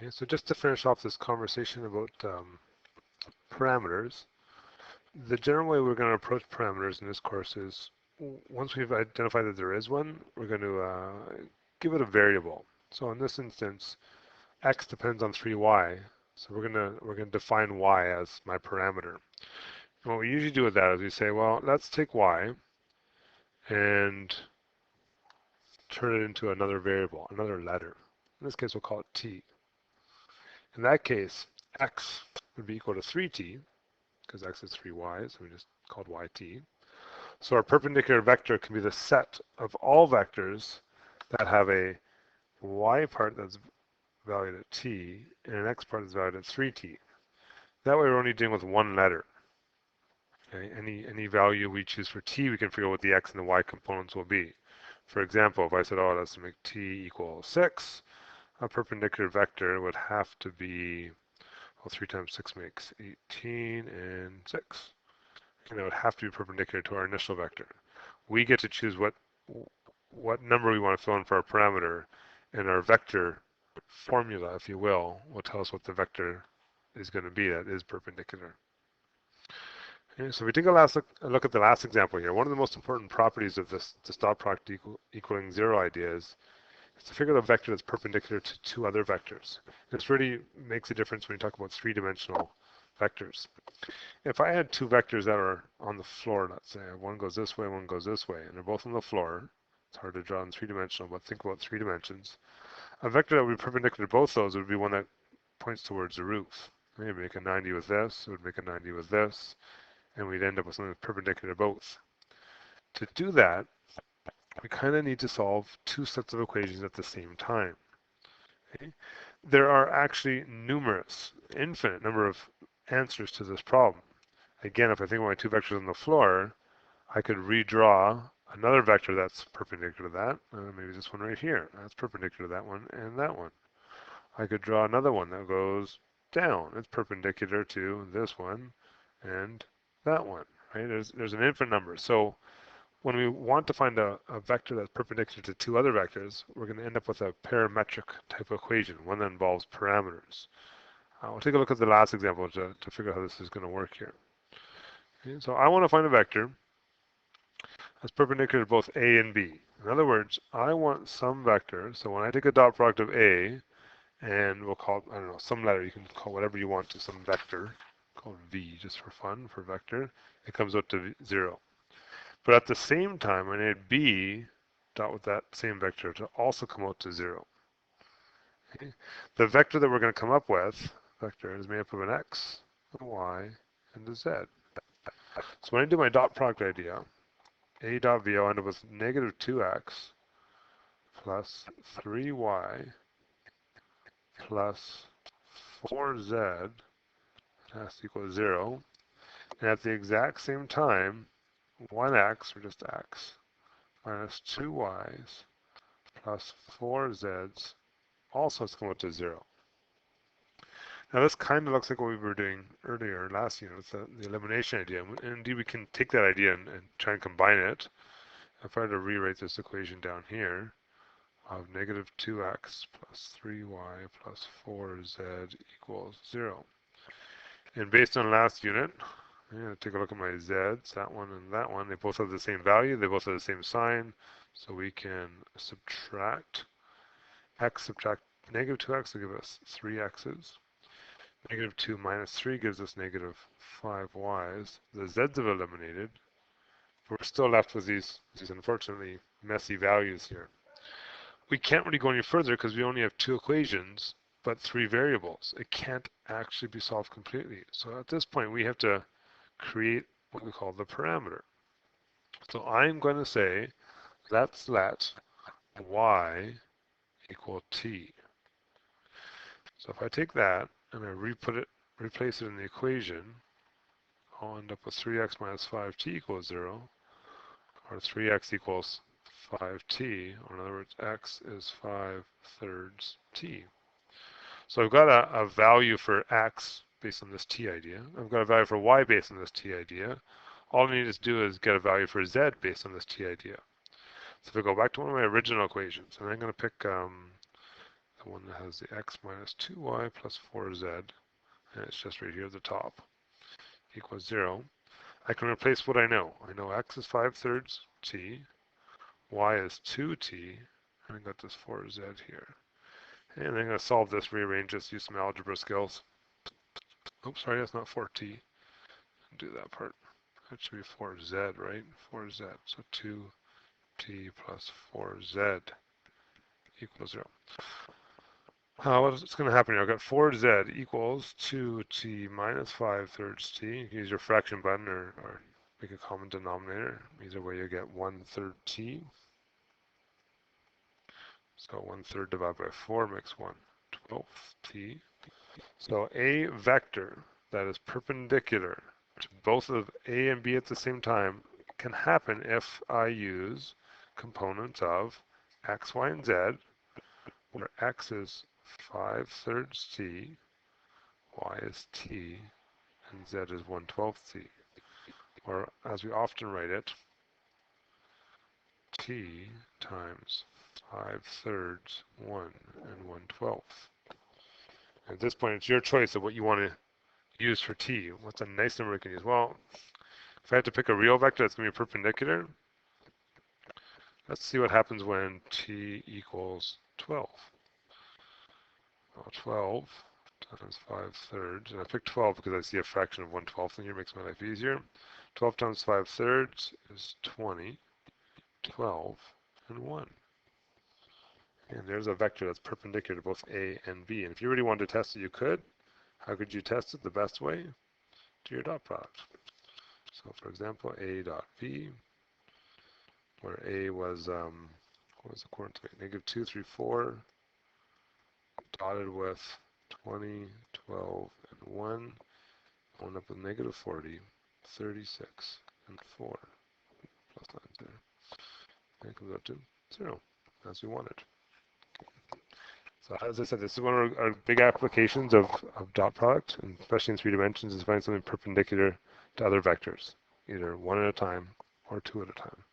Okay, so just to finish off this conversation about parameters, the general way we're going to approach parameters in this course is once we've identified that there is one, we're going to give it a variable. So in this instance, x depends on 3y. So we're gonna define y as my parameter. And what we usually do with that is we say, well, let's take y and turn it into another variable, another letter. In this case, we'll call it t. In that case, x would be equal to 3t, because x is 3y, so we just called yt. So our perpendicular vector can be the set of all vectors that have a y part that's valued at t and an x part that's valued at 3t. That way we're only dealing with one letter. Okay? Any value we choose for t, we can figure out what the x and the y components will be. For example, if I said, oh, let's make t equal 6, a perpendicular vector would have to be, well, 3 times 6 makes 18 and 6. And it would have to be perpendicular to our initial vector. We get to choose what number we want to fill in for our parameter, and our vector formula, if you will tell us what the vector is going to be that is perpendicular. Okay, so if we take a look at the last example here, one of the most important properties of this dot product equaling 0 idea is to figure out a vector that's perpendicular to two other vectors. This really makes a difference when you talk about three-dimensional vectors. If I had two vectors that are on the floor, let's say one goes this way, one goes this way, and they're both on the floor, it's hard to draw in three-dimensional, but think about 3 dimensions. A vector that would be perpendicular to both those would be one that points towards the roof. Maybe make a 90 with this, it would make a 90 with this, and we'd end up with something perpendicular to both. To do that, we kind of need to solve two sets of equations at the same time. Okay? There are actually numerous, infinite number of answers to this problem. Again, if I think of my two vectors on the floor, I could redraw another vector that's perpendicular to that. Maybe this one right here. That's perpendicular to that one and that one. I could draw another one that goes down. It's perpendicular to this one and that one. Right? There's an infinite number. So when we want to find a vector that's perpendicular to two other vectors, we're going to end up with a parametric type of equation, one that involves parameters. We'll take a look at the last example to figure out how this is going to work here. Okay, so I want to find a vector that's perpendicular to both A and B. In other words, I want some vector, so when I take a dot product of A, and we'll call it, I don't know, some letter, you can call whatever you want to some vector, call it V just for fun, for vector, it comes out to 0. But at the same time, I need B dot with that same vector to also come out to 0. Okay? The vector that we're going to come up with, vector, is made up of an X, a Y, and a Z. So when I do my dot product idea, A dot V, I'll end up with negative 2X plus 3Y plus 4Z has to equal 0. And at the exact same time, 1x, or just x, minus 2y's plus 4z's also has to come out to 0. Now this kind of looks like what we were doing earlier last unit, the elimination idea. And indeed, we can take that idea and try and combine it. If I were to rewrite this equation down here, of negative 2x plus 3y plus 4z equals 0. And based on last unit, take a look at my z's, that one and that one. They both have the same value. They both have the same sign. So we can subtract x, subtract negative 2x will give us 3x's. Negative 2 minus 3 gives us negative 5y's. The z's have eliminated. But we're still left with these unfortunately messy values here. We can't really go any further because we only have two equations, but three variables. It can't actually be solved completely. So at this point, we have to create what we call the parameter. So I'm going to say, let's let y equal t. So if I take that and I replace it in the equation, I'll end up with 3x minus 5t equals 0, or 3x equals 5t, or in other words, x is 5/3 t. So I've got a value for x based on this t idea. I've got a value for y based on this t idea. All I need to do is get a value for z based on this t idea. So if I go back to one of my original equations, and I'm going to pick the one that has the x minus 2y plus 4z, and it's just right here at the top, equals 0. I can replace what I know. I know x is 5/3 t, y is 2t, and I got this 4z here. And I'm going to solve this, rearrange this, use some algebra skills. Oops, sorry, that's not 4t. Do that part. That should be 4z, right? 4z. So 2t plus 4z equals 0. What's going to happen here? I've got 4z equals 2t minus 5/3 t. You can use your fraction button or make a common denominator. Either way, you get 1/3 t. So 1/3 divided by 4 makes 1/12 t. So a vector that is perpendicular to both of a and b at the same time can happen if I use components of x, y, and z, where x is 5/3 t, y is t, and z is 1/12 t. Or as we often write it, t times 5/3 1 and 1/12. At this point, it's your choice of what you want to use for t. What's a nice number we can use? Well, if I had to pick a real vector that's going to be perpendicular, let's see what happens when t equals 12. Well, 12 times 5/3, and I picked 12 because I see a fraction of 1/12 in here, makes my life easier. 12 times 5/3 is 20, 12, and 1. And there's a vector that's perpendicular to both a and b. And if you really wanted to test it, you could. How could you test it? The best way? To your dot product. So for example, a dot b, where a was, what was the coordinate? Negative 2, 3, 4, dotted with 20, 12, and 1. I end up with negative 40, 36, and 4. Plus 9 there. And it comes out to 0, as we wanted. So as I said, this is one of our big applications of dot product, and especially in 3 dimensions, is finding something perpendicular to other vectors, either one at a time or two at a time.